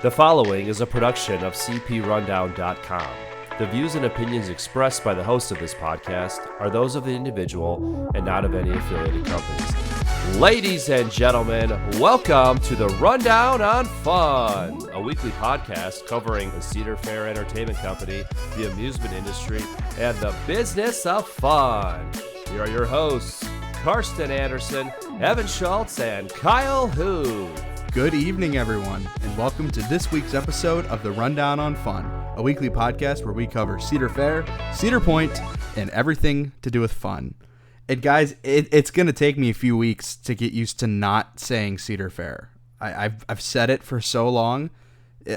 The following is a production of cprundown.com. The views and opinions expressed by the host of this podcast are those of the individual and not of any affiliated companies. Ladies and gentlemen, welcome to the Rundown on Fun, a weekly podcast covering the Cedar Fair Entertainment Company, the amusement industry, and the business of fun. Here are your hosts, Karsten Anderson, Evan Schultz, and Kyle Hu. Good evening, everyone, and welcome to this week's episode of the Rundown on Fun, a weekly podcast where we cover Cedar Fair, Cedar Point, and everything to do with fun. And guys, it's going to take me a few weeks to get used to not saying Cedar Fair. I've said it for so long.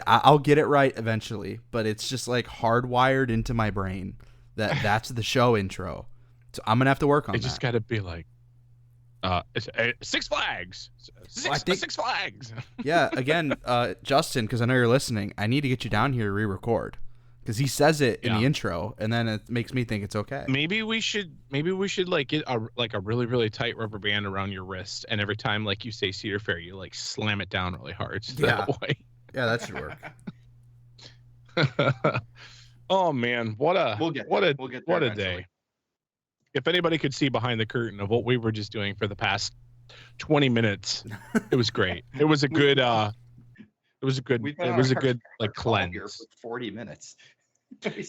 I'll get it right eventually, but it's just like hardwired into my brain that that's the show intro. So I'm going to have to work on that. It just got to be like, it's Six Flags. Six Flags. Yeah, again, Justin, because I know you're listening, I need to get you down here to re-record because he says it in the intro, and then it makes me think it's okay. Maybe we should like get a really really tight rubber band around your wrist, and every time like you say Cedar Fair, you like slam it down really hard. So that way. Yeah, that should work. Oh man, what a day. Eventually. If anybody could see behind the curtain of what we were just doing for the past 20 minutes, it was great. It was a good like cleanse. Here for 40 minutes.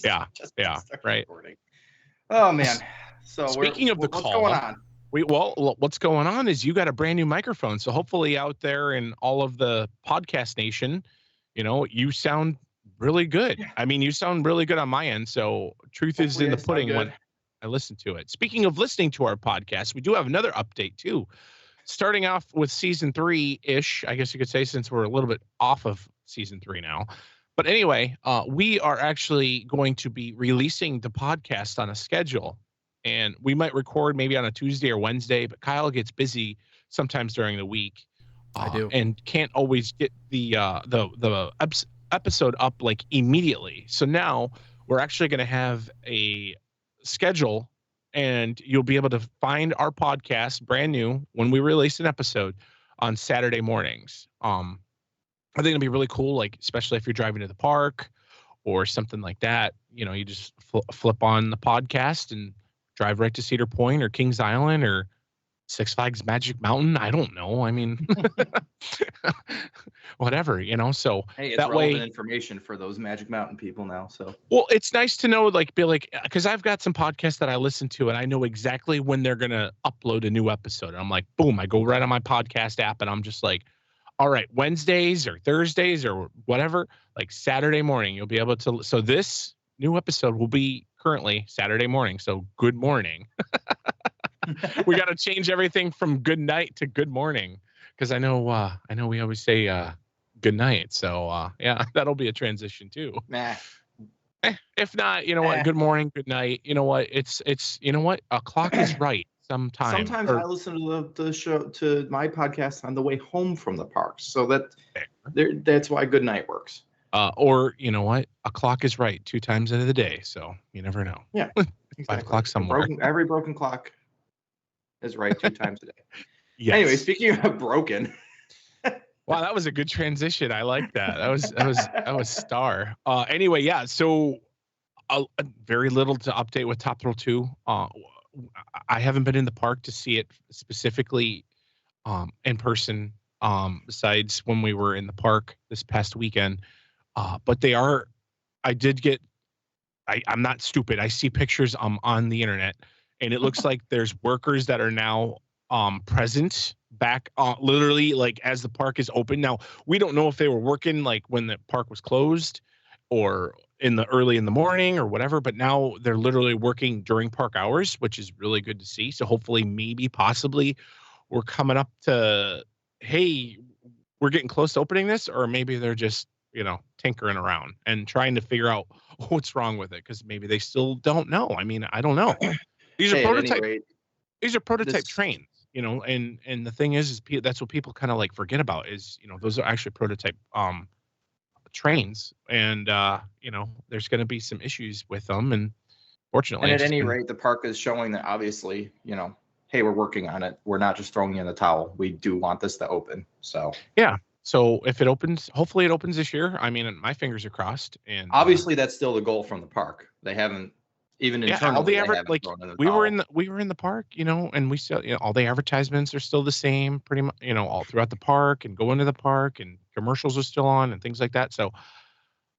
Yeah, right. Recording. Oh man. So speaking of the what's call, going on? What's going on is you got a brand new microphone. So hopefully out there in all of the podcast nation, you sound really good. Yeah. I mean, you sound really good on my end. So truth is in the pudding when I listen to it. Speaking of listening to our podcast, we do have another update too. Starting off with season 3-ish, I guess you could say, since we're a little bit off of season 3 now. But anyway, we are actually going to be releasing the podcast on a schedule, and we might record maybe on a Tuesday or Wednesday, but Kyle gets busy sometimes during the week. I do. And can't always get the episode up like immediately. So now we're actually going to have a schedule, and you'll be able to find our podcast brand new when we release an episode on Saturday mornings. I think it'll be really cool, like especially if you're driving to the park or something like that. You just flip on the podcast and drive right to Cedar Point or Kings Island or Six Flags Magic Mountain. I don't know. I mean, whatever, so hey, it's that relevant way information for those Magic Mountain people now. So, well, it's nice to know, because I've got some podcasts that I listen to and I know exactly when they're going to upload a new episode. And I'm like, boom, I go right on my podcast app and I'm just like, all right, Wednesdays or Thursdays or whatever, like Saturday morning, you'll be able to. So this new episode will be currently Saturday morning. So good morning. We got to change everything from good night to good morning, because I know we always say good night. So yeah, that'll be a transition too. Nah. If not, what? Good morning, good night. You know what? It's a clock is right sometimes. Sometimes I listen to the show, to my podcast on the way home from the park, so that's why good night works. Or you know what? A clock is right 2 times out of the day, so you never know. Yeah, exactly. 5 o'clock somewhere. Every broken clock is right 2 times a day. Yes. Anyway, speaking of broken. Wow, that was a good transition. I like that. That was star. Anyway, yeah. So, very little to update with Top Thrill 2. I haven't been in the park to see it specifically, in person. Besides when we were in the park this past weekend. But they are. I'm not stupid. I see pictures on the internet, and it looks like there's workers that are now present back literally like as the park is open. Now we don't know if they were working like when the park was closed or early in the morning or whatever, but now they're literally working during park hours, which is really good to see. So hopefully possibly we're coming up to, hey, we're getting close to opening this, or maybe they're just tinkering around and trying to figure out what's wrong with it, because maybe they still don't know. I mean, I don't know. These are prototype trains, and the thing is that's what people kind of like forget about is, those are actually prototype trains, and there's going to be some issues with them, and fortunately. And at any rate, the park is showing that obviously, hey, we're working on it. We're not just throwing in the towel. We do want this to open. So yeah. So if it opens, hopefully it opens this year. I mean, my fingers are crossed. And obviously that's still the goal from the park. They haven't even internally. all the they haven't like thrown in the we were towel. in the park, and we still, all the advertisements are still the same, pretty much, all throughout the park and going to the park, and commercials are still on and things like that. So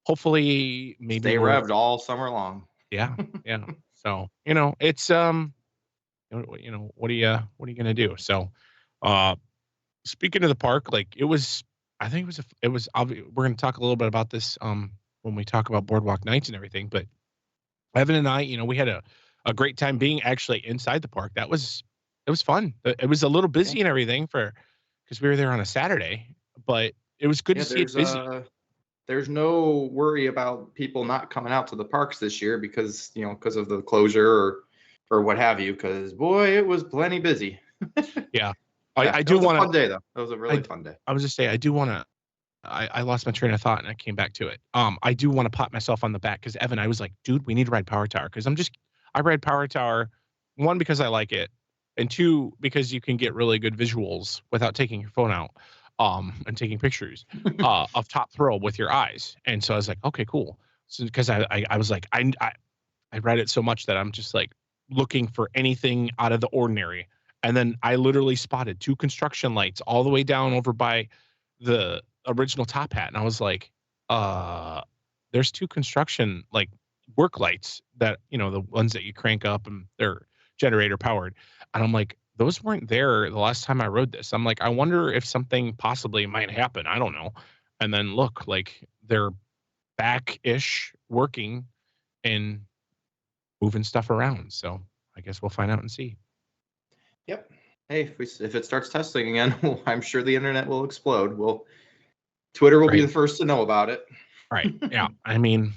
hopefully maybe Stay revved all summer long. Yeah. So it's what are you gonna do? So speaking of the park, like I think it was obvious. We're gonna talk a little bit about this when we talk about Boardwalk Nights and everything, but Evan and I, we had a great time being actually inside the park. It was fun. It was a little busy and everything because we were there on a Saturday, but it was good to see it busy. There's no worry about people not coming out to the parks this year because of the closure or what have you. Because boy, it was plenty busy. Yeah, I do want to. Fun day though. It was a really fun day. I was just saying, I do want to. I lost my train of thought and I came back to it. I do want to pat myself on the back because Evan, I was like, dude, we need to ride Power Tower because I ride Power Tower, one, because I like it, and two, because you can get really good visuals without taking your phone out, and taking pictures of top thrill with your eyes. And so I was like, okay, cool. So because I was like, I read it so much that I'm just like looking for anything out of the ordinary. And then I literally spotted 2 construction lights all the way down over by the original Top Hat, and I was like, there's 2 construction like work lights that the ones that you crank up and they're generator powered, and I'm like, those weren't there the last time I rode this. I'm like, I wonder if something possibly might happen. I don't know. And then look, like they're back-ish working and moving stuff around. So I guess we'll find out and see. Yep. Hey, if it starts testing again, I'm sure the internet will explode. Twitter will be the first to know about it. Right. Yeah. I mean,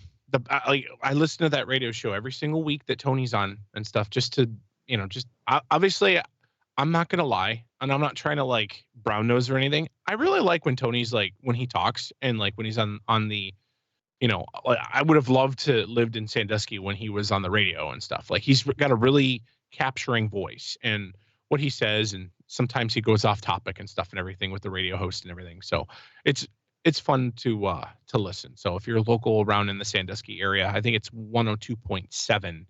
I listen to that radio show every single week that Tony's on and stuff, just to, obviously I'm not going to lie, and I'm not trying to like brown nose or anything. I really like when Tony's like, when he talks and like when he's on the, I would have loved to lived in Sandusky when he was on the radio and stuff. Like he's got a really capturing voice and what he says, and sometimes he goes off topic and stuff and everything with the radio host and everything. So it's fun to listen. So if you're local around in the Sandusky area, I think it's 102.7.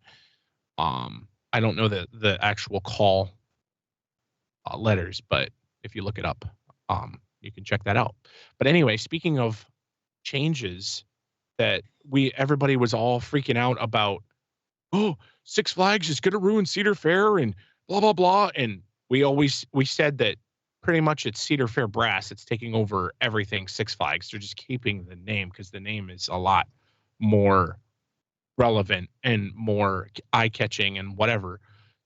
I don't know the actual call letters, but if you look it up, you can check that out. But anyway, speaking of changes that everybody was all freaking out about, oh, Six Flags is going to ruin Cedar Fair and blah, blah, blah. And we said that pretty much it's Cedar Fair brass. It's taking over everything Six Flags. They're just keeping the name because the name is a lot more relevant and more eye-catching and whatever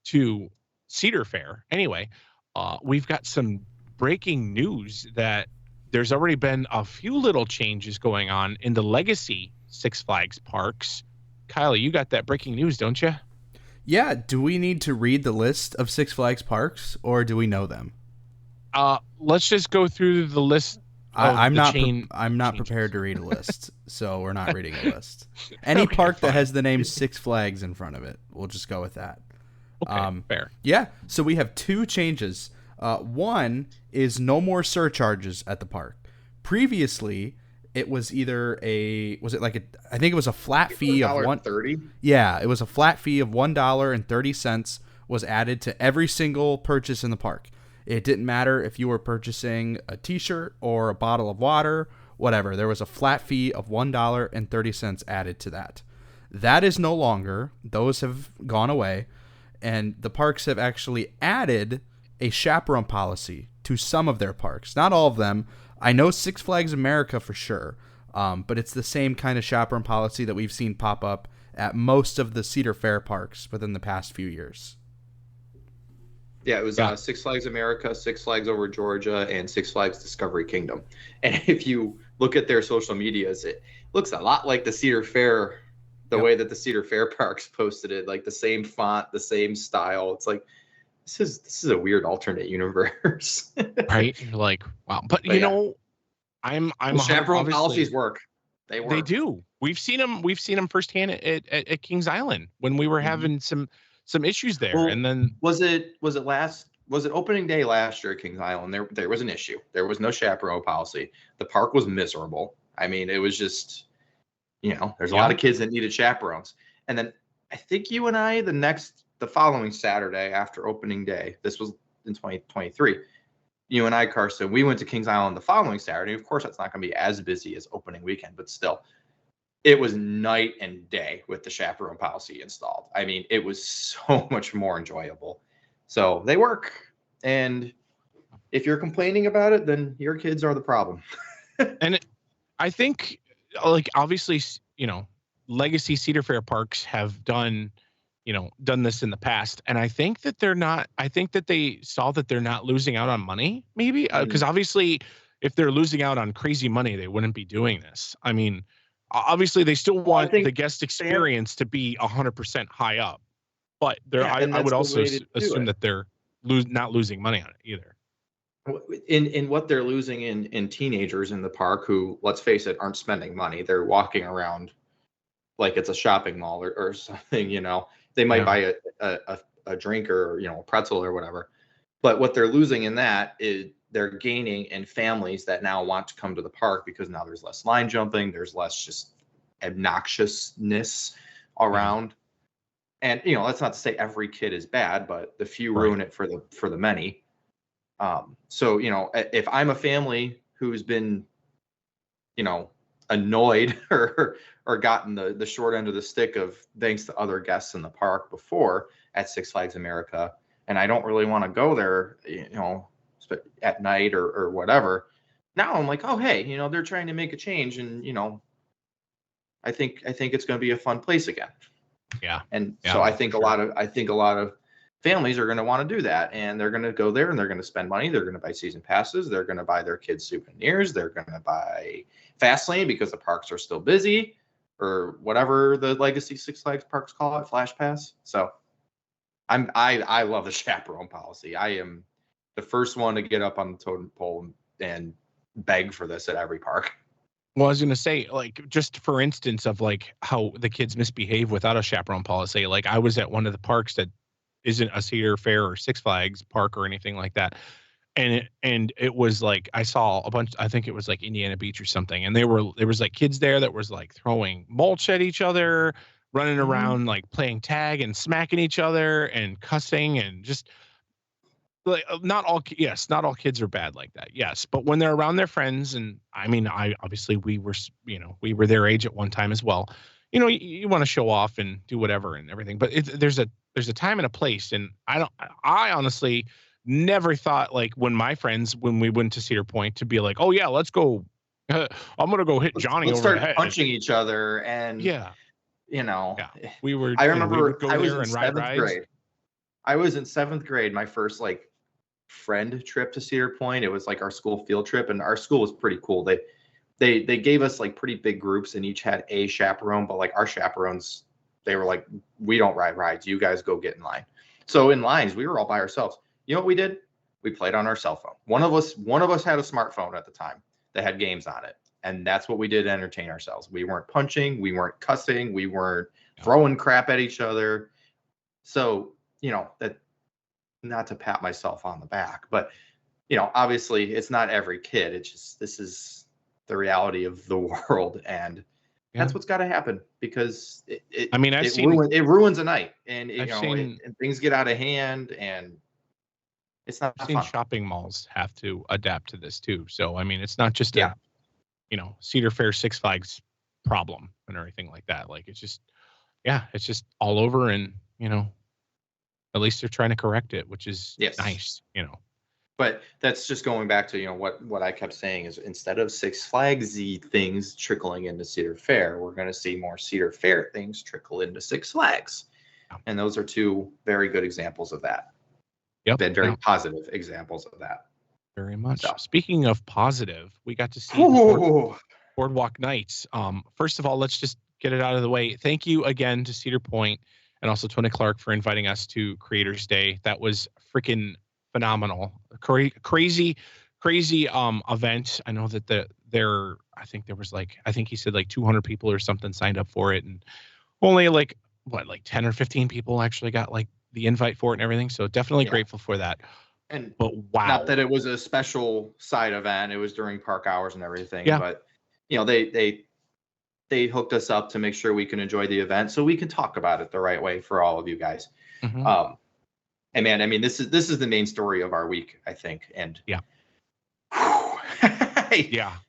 to Cedar Fair. Anyway, we've got some breaking news that there's already been a few little changes going on in the legacy Six Flags parks. Kyle, you got that breaking news, don't you? Yeah. Do we need to read the list of Six Flags parks, or do we know them? Let's just go through the list. I'm not prepared to read a list, so we're not reading a list. Any park that has the name Six Flags in front of it, we'll just go with that. Okay, fair. Yeah, so we have 2 changes. One is no more surcharges at the park. Previously, it was either I think it was a flat fee of $1.30. Yeah, it was a flat fee of $1.30 was added to every single purchase in the park. It didn't matter if you were purchasing a t-shirt or a bottle of water, whatever. There was a flat fee of $1.30 added to that. That is no longer. Those have gone away. And the parks have actually added a chaperone policy to some of their parks. Not all of them. I know Six Flags America for sure. But it's the same kind of chaperone policy that we've seen pop up at most of the Cedar Fair parks within the past few years. Yeah, it was Six Flags America, Six Flags Over Georgia, and Six Flags Discovery Kingdom. And if you look at their social medias, it looks a lot like the Cedar Fair, the way that the Cedar Fair parks posted it, like the same font, the same style. It's like, this is a weird alternate universe. Right? You're like, wow. But I'm chaperone policies work. They work. They do. We've seen them firsthand at Kings Island when we were having some issues there. Well, and then was it last was it opening day last year at Kings Island? There was an issue. There was no chaperone policy. The park was miserable. I mean, it was just, there's a lot of kids that needed chaperones. And then I think you and I, the following Saturday after opening day, this was in 2023, you and I, Carson, we went to Kings Island the following Saturday. Of course, that's not going to be as busy as opening weekend, but still, it was night and day with the chaperone policy installed. I mean, it was so much more enjoyable. So they work. And if you're complaining about it, then your kids are the problem. And I think, like, obviously, legacy Cedar Fair parks have done this in the past. And I think that they saw that they're not losing out on money, maybe, because obviously if they're losing out on crazy money, they wouldn't be doing this. I mean, obviously they still want the guest experience to be 100% high up, but I would also assume that they're not losing money on it either. In what they're losing in teenagers in the park who, let's face it, aren't spending money. They're walking around like it's a shopping mall or something, They might buy a drink or, a pretzel or whatever. But what they're losing in that is they're gaining in families that now want to come to the park because now there's less line jumping. There's less just obnoxiousness around. And, that's not to say every kid is bad, but the few ruin it for the many. So, if I'm a family who's been, annoyed or gotten the short end of the stick of thanks to other guests in the park before at Six Flags America, and I don't really want to go there, at night or whatever. Now I'm like, oh, hey, they're trying to make a change, and I think it's going to be a fun place again. Yeah. And so I think a lot of families are going to want to do that, and they're going to go there and they're going to spend money. They're going to buy season passes. They're going to buy their kids souvenirs. They're going to buy fast lane because the parks are still busy, or whatever the legacy Six Flags parks call it, Flash Pass. So I love the chaperone policy. I am the first one to get up on the totem pole and beg for this at every park. Well, I was going to say, like, just for instance of like how the kids misbehave without a chaperone policy. Like, I was at one of the parks that isn't a Cedar Fair or Six Flags park or anything like that. And it was like, I saw a bunch, I think it was like Indiana Beach or something. And there was like kids there that was like throwing mulch at each other, running around, like playing tag and smacking each other and cussing, and just like, not all kids are bad like that. Yes. But when they're around their friends, and I mean, obviously we were their age at one time as well. You want to show off and do whatever and everything, but there's a time and a place. And I honestly never thought, like, when we went to Cedar Point, to be like, oh yeah, let's go. I'm going to go hit Johnny let's over start the head. Punching each other. And we were, I remember we would go I was there in and ride 7th rides. grade. I was in 7th grade. My first like friend trip to Cedar Point. It was like our school field trip, and our school was pretty cool. They gave us like pretty big groups and each had a chaperone, but like our chaperones, they were like, we don't ride rides. You guys go get in line. So in lines, we were all by ourselves. You know what we did? We played on our cell phone. One of us had a smartphone at the time that had games on it. And that's what we did to entertain ourselves. We weren't punching. We weren't cussing. We weren't throwing crap at each other. So, that, not to pat myself on the back, but, obviously it's not every kid. It's just, this is the reality of the world. And that's what's got to happen, because it ruins a night, and, and things get out of hand, and it's not I've seen fun. Shopping malls have to adapt to this too. So, I mean, it's not just a Cedar Fair, Six Flags problem and everything like that. Like, it's just all over, and, at least they're trying to correct it, which is nice, But that's just going back to, what I kept saying is, instead of Six Flagsy things trickling into Cedar Fair, we're going to see more Cedar Fair things trickle into Six Flags. And those are two very good examples of that. Yep. Very positive examples of that. Very much. So. Speaking of positive, we got to see Boardwalk Nights. First of all, let's just get it out of the way. Thank you again to Cedar Point and also Tony Clark for inviting us to Creators Day. That was freaking phenomenal. Crazy event. I know that I think he said like 200 people or something signed up for it, and only like 10 or 15 people actually got like the invite for it and everything. So definitely grateful for that. But wow. Not that it was a special side event. It was during park hours and everything. Yeah. But, they hooked us up to make sure we can enjoy the event so we can talk about it the right way for all of you guys. Mm-hmm. And man, I mean, this is the main story of our week, I think. And yeah.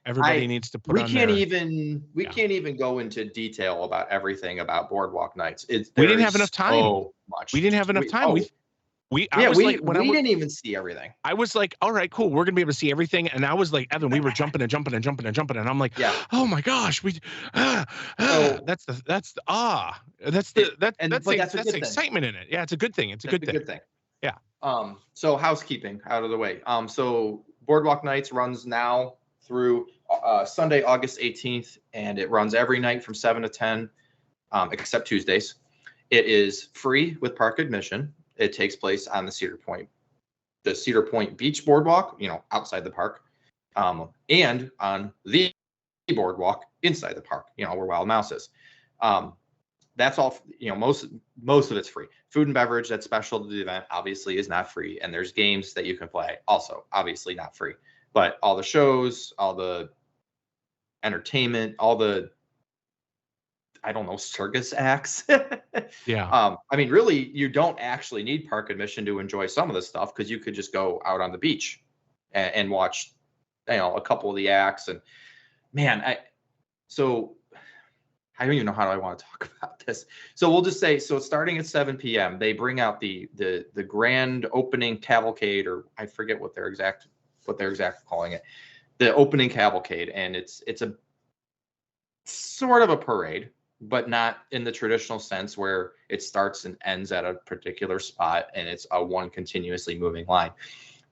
Everybody needs to put we on can't their, even go into detail about everything about Boardwalk Nights. We didn't have enough time. So much. We didn't have enough time. We didn't even see everything. I was like, all right, cool. We're gonna be able to see everything. And I was like, Evan, we were jumping. And I'm like, oh my gosh, that's excitement in it. Yeah, it's a good thing. It's a good thing. Yeah. So housekeeping out of the way. So Boardwalk Nights runs now through Sunday, August 18th, and it runs every night from 7 to 10, except Tuesdays. It is free with park admission. It takes place on the Cedar Point Beach Boardwalk, outside the park, and on the boardwalk inside the park, where Wild Mouse is. That's all, most of it's free. Food and beverage that's special to the event obviously is not free. And there's games that you can play also obviously not free. But all the shows, all the entertainment, all the, I don't know, circus acts. Yeah. I mean, really, you don't actually need park admission to enjoy some of this stuff because you could just go out on the beach and watch, a couple of the acts. And man, I don't even know how I want to talk about this. So we'll just say, so starting at 7 p.m., they bring out the grand opening cavalcade, or I forget what they're exactly calling it, the opening cavalcade, and it's a sort of a parade, but not in the traditional sense where it starts and ends at a particular spot and it's a one continuously moving line.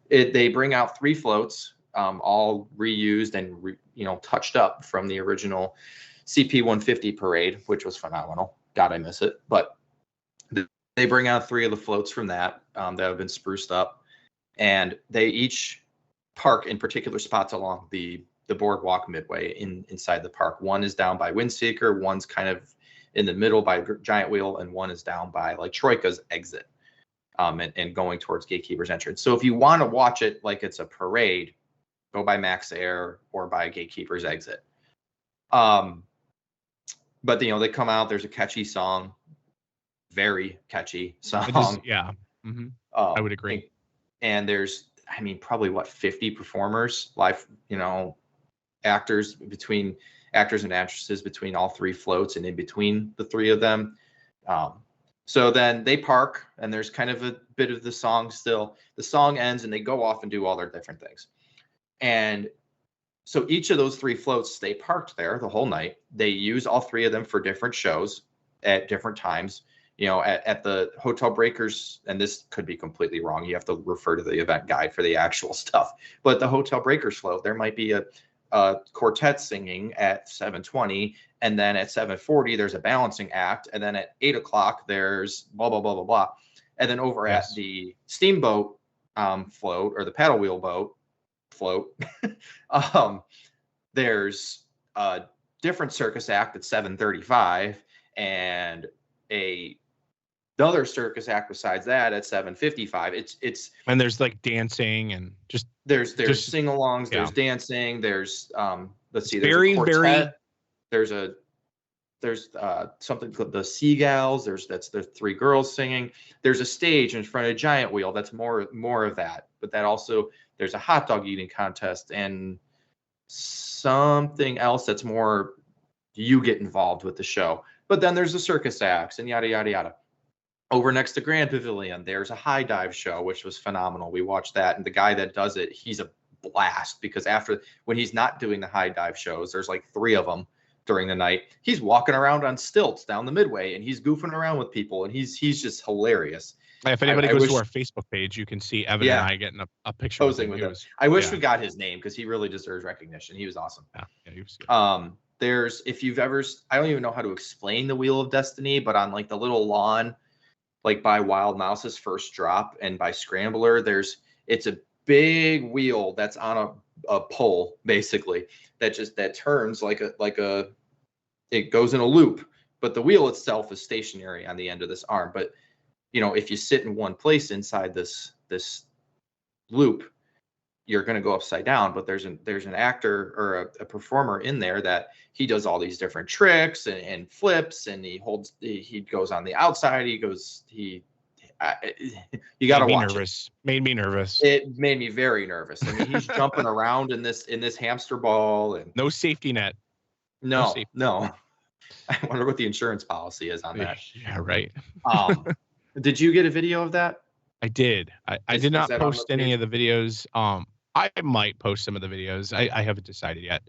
They bring out 3 floats, all reused and touched up from the original CP 150 parade, which was phenomenal. God, I miss it. But they bring out 3 of the floats from that that have been spruced up, and they each park in particular spots along the boardwalk midway inside the park. One is down by Windseeker, one's kind of in the middle by Giant Wheel, and one is down by like Troika's exit, and going towards Gatekeeper's entrance. So if you want to watch it like it's a parade, go by Max Air or by Gatekeeper's exit. But they come out. There's a catchy song, very catchy song. Yeah, mm-hmm. I would agree. And there's, probably 50 performers, live, actors and actresses between all 3 floats and in between the 3 of them. So then they park, and there's kind of a bit of the song still. The song ends, and they go off and do all their different things. And so each of those 3 floats stay parked there the whole night. They use all 3 of them for different shows at different times. At the Hotel Breakers, and this could be completely wrong. You have to refer to the event guide for the actual stuff. But the Hotel Breakers float, there might be a quartet singing at 7:20, and then at 7:40 there's a balancing act, and then at 8 o'clock there's blah blah blah blah blah, and then over at the steamboat float, or the paddle wheel boat float, there's a different circus act at 7:35, and another circus act besides that at 7:55. It's and there's like dancing and just there's sing-alongs, there's dancing, there's let's see, there's very a quartet, there's something called the Seagulls, there's 3 girls singing, there's a stage in front of Giant Wheel that's more of that, but that also, there's a hot dog eating contest and something else that's more you get involved with the show. But then there's the circus acts and yada yada yada. Over next to Grand Pavilion, there's a high dive show, which was phenomenal. We watched that, and the guy that does it, he's a blast, because when he's not doing the high dive shows, there's like 3 of them during the night. He's walking around on stilts down the midway, and he's goofing around with people, and he's just hilarious. If anybody goes to our Facebook page, you can see Evan and I getting a picture posing with him. I wish we got his name, because he really deserves recognition. He was awesome. Yeah, he was good. There's, if you've ever, I don't even know how to explain the Wheel of Destiny, but on like the little lawn, like by Wild Mouse's first drop and by Scrambler, it's a big wheel that's on a pole, basically, that turns like it goes in a loop, but the wheel itself is stationary on the end of this arm. But if you sit in one place inside this loop, you're going to go upside down. But there's an actor or a performer in there that he does all these different tricks and flips, and he goes on the outside. You got to watch it. Made me nervous. It made me very nervous. I mean, he's jumping around in this hamster ball, and no safety net. No. I wonder what the insurance policy is on that. Yeah, right. Did you get a video of that? I did. I did not post any of the videos. I might post some of the videos. I haven't decided yet.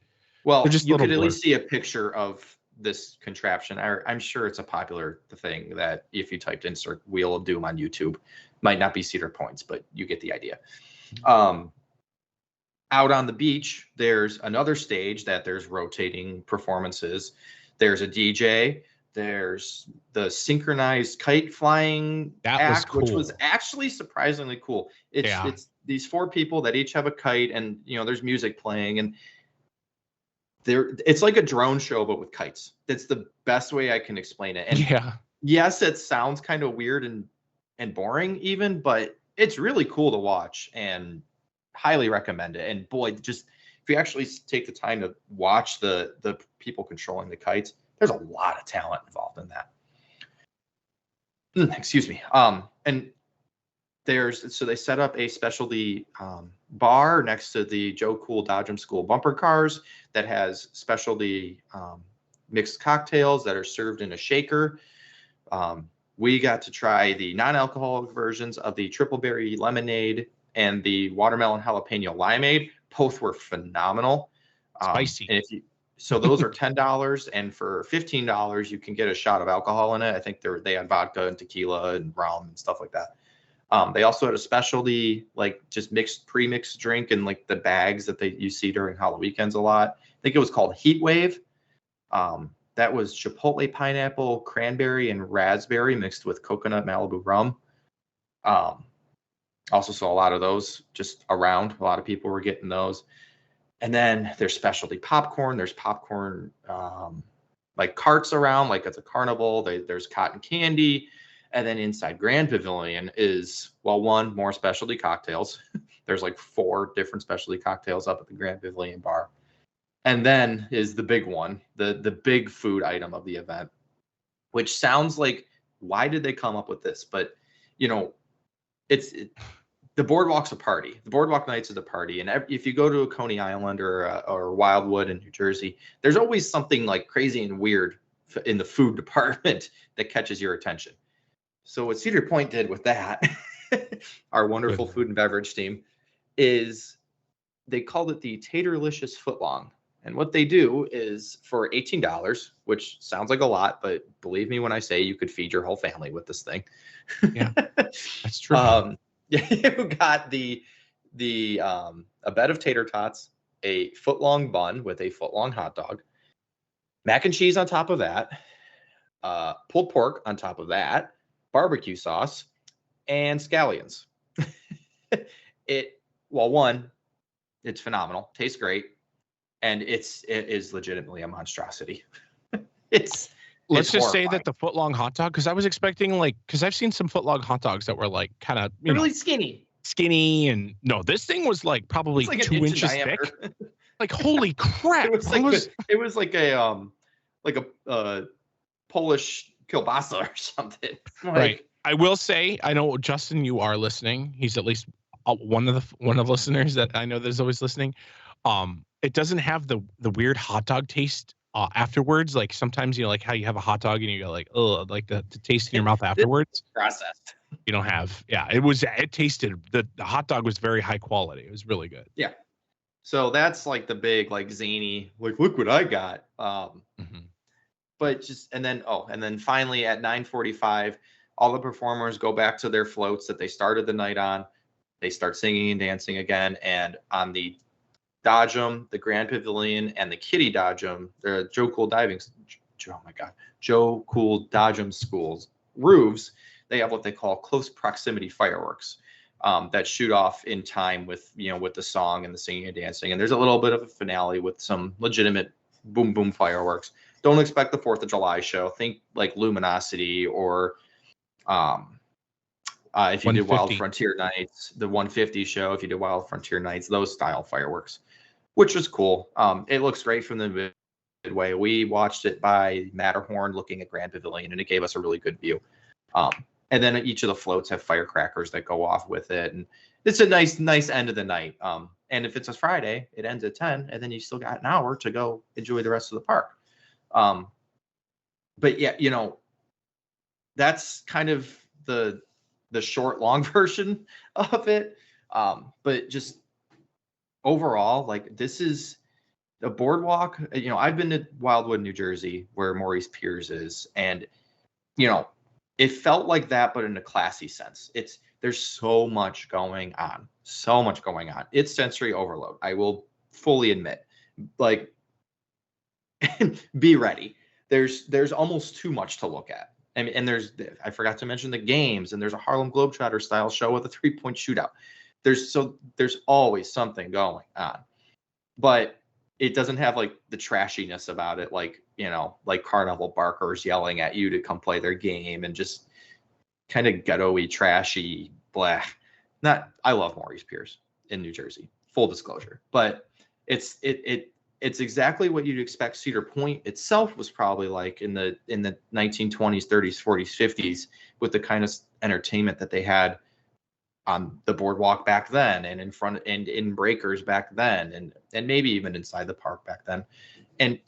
Well, you could at least see a picture of this contraption. I'm sure it's a popular thing that if you typed insert Wheel of Doom on YouTube, might not be Cedar Points, but you get the idea. Out on the beach, there's another stage that there's rotating performances. There's a DJ. There's the synchronized kite flying act, which was actually surprisingly cool. It's these 4 people that each have a kite, and there's music playing, and it's like a drone show but with kites. That's the best way I can explain it. And yes, it sounds kind of weird and boring even, but it's really cool to watch and highly recommend it. And boy, just if you actually take the time to watch the people controlling the kites, there's a lot of talent involved in that. Excuse me. And so they set up a specialty bar next to the Joe Cool Dodgem School bumper cars that has specialty mixed cocktails that are served in a shaker. We got to try the non-alcoholic versions of the triple berry lemonade and the watermelon jalapeno limeade. Both were phenomenal. Spicy. And so those are $10, and for $15 you can get a shot of alcohol in it. I think they had vodka and tequila and rum and stuff like that. They also had a specialty, like just pre-mixed drink in like the bags that you see during Halloween weekends a lot. I think it was called Heat Wave. That was chipotle, pineapple, cranberry, and raspberry mixed with coconut Malibu rum. Also saw a lot of those just around. A lot of people were getting those. And then there's specialty popcorn. There's popcorn like carts around, like it's a carnival. There's cotton candy. And then inside Grand Pavilion is, more specialty cocktails. There's like 4 different specialty cocktails up at the Grand Pavilion bar. And then is the big one, the big food item of the event, which sounds like, why did they come up with this? But, the Boardwalk's a party. The Boardwalk Nights is a party. And if you go to a Coney Island or Wildwood in New Jersey, there's always something like crazy and weird in the food department that catches your attention. So what Cedar Point did with that, our wonderful food and beverage team, is they called it the Taterlicious Footlong. And what they do is for $18, which sounds like a lot, but believe me when I say you could feed your whole family with this thing. Yeah, that's true. You got a bed of tater tots, a foot-long bun with a foot-long hot dog, mac and cheese on top of that, pulled pork on top of that, barbecue sauce, and scallions. It's phenomenal, tastes great, and it is legitimately a monstrosity. Let's just say that the foot-long hot dog, because I was expecting because I've seen some foot-long hot dogs that were like kind of really skinny, and no, this thing was like probably like 2 inches thick. Like holy crap! It was like a Polish kielbasa or something. Right. I will say, I know Justin, you are listening. He's at least one of the listeners that I know that is always listening. It doesn't have the weird hot dog taste afterwards. Like sometimes like how you have a hot dog and you go like, oh, like the taste in your mouth afterwards. Processed. You don't have. Yeah, it tasted, the hot dog was very high quality. It was really good. Yeah. So that's like the big like zany, like look what I got. But and then finally at 9:45, all the performers go back to their floats that they started the night on. They start singing and dancing again, and on the Dodgem, the Grand Pavilion, and the Kitty Dodgem, the Joe Cool Dodgem School's roofs, they have what they call close proximity fireworks that shoot off in time with the song and the singing and dancing. And there's a little bit of a finale with some legitimate boom boom fireworks. Don't expect the 4th of July show. Think like Luminosity or If you did Wild 150. Frontier Nights, the 150 show, if you did Wild Frontier Nights, those style fireworks, which was cool. It looks great from the midway. We watched it by Matterhorn looking at Grand Pavilion, and it gave us a really good view. And then each of the floats have firecrackers that go off with it. And it's a nice end of the night. And if it's a Friday, it ends at 10, and then you still got an hour to go enjoy the rest of the park. But yeah, you know, that's kind of the short, long version of it. But just overall, like, this is a boardwalk. You know, I've been to Wildwood, New Jersey, where Maurice Piers is, and, you know, it felt like that, but in a classy sense. There's so much going on. It's sensory overload. I will fully admit. Like, be ready. There's almost too much to look at. And I forgot to mention the games, and there's a Harlem Globetrotter style show with a 3-point shootout. There's always something going on, but it doesn't have like the trashiness about it, like, you know, like carnival barkers yelling at you to come play their game and just kind of ghetto-y, trashy, blah. I love Maurice Piers in New Jersey, full disclosure, but it's exactly what you'd expect Cedar Point itself was probably like in the 1920s, 30s, 40s, 50s, with the kind of entertainment that they had on the boardwalk back then, and in front and in breakers back then, and maybe even inside the park back then. And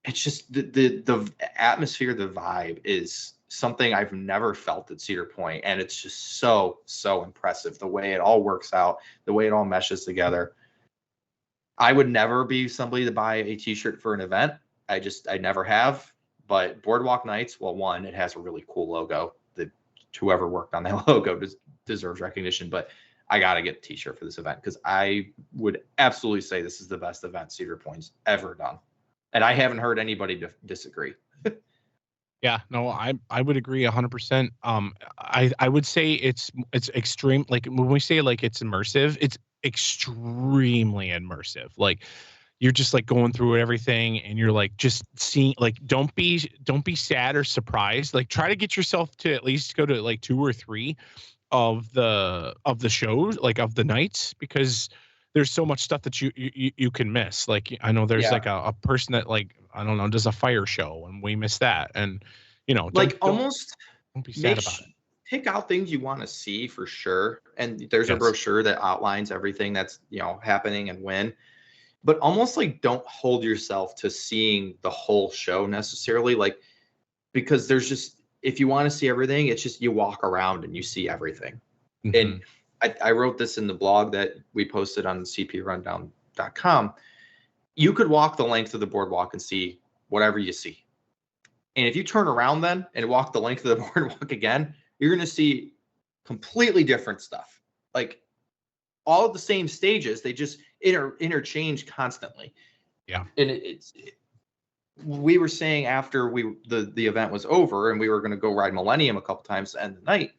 it's just the atmosphere, the vibe is something I've never felt at Cedar Point, and it's just so impressive, the way it all works out, the way it all meshes together. I would never be somebody to buy a t-shirt for an event. I never have. But Boardwalk Nights, well, one, it has a really cool logo. Whoever worked on that logo deserves recognition. But I got to get a t-shirt for this event, because I would absolutely say this is the best event Cedar Point's ever done. And I haven't heard anybody disagree. Yeah, no, I would agree 100%. I would say it's extreme. Like, when we say like it's immersive, it's extremely immersive. Like, you're just like going through everything, and you're like just seeing, like, don't be sad or surprised. Like, try to get yourself to at least go to like 2 or 3 of the shows, like of the nights, because there's so much stuff that you can miss. Like, I know there's like a person that, like, I don't know, does a fire show, and we miss that. And, you know, don't be sad about it. Pick out things you want to see for sure. And there's a brochure that outlines everything that's, you know, happening and when. But almost like don't hold yourself to seeing the whole show necessarily, like, because there's just, if you want to see everything, it's just you walk around and you see everything. Mm-hmm. And I wrote this in the blog that we posted on cprundown.com. You could walk the length of the boardwalk and see whatever you see. And if you turn around then and walk the length of the boardwalk again, you're going to see completely different stuff. Like, all of the same stages, they just interchange constantly. Yeah. And we were saying after the event was over and we were going to go ride Millennium a couple times to end the night,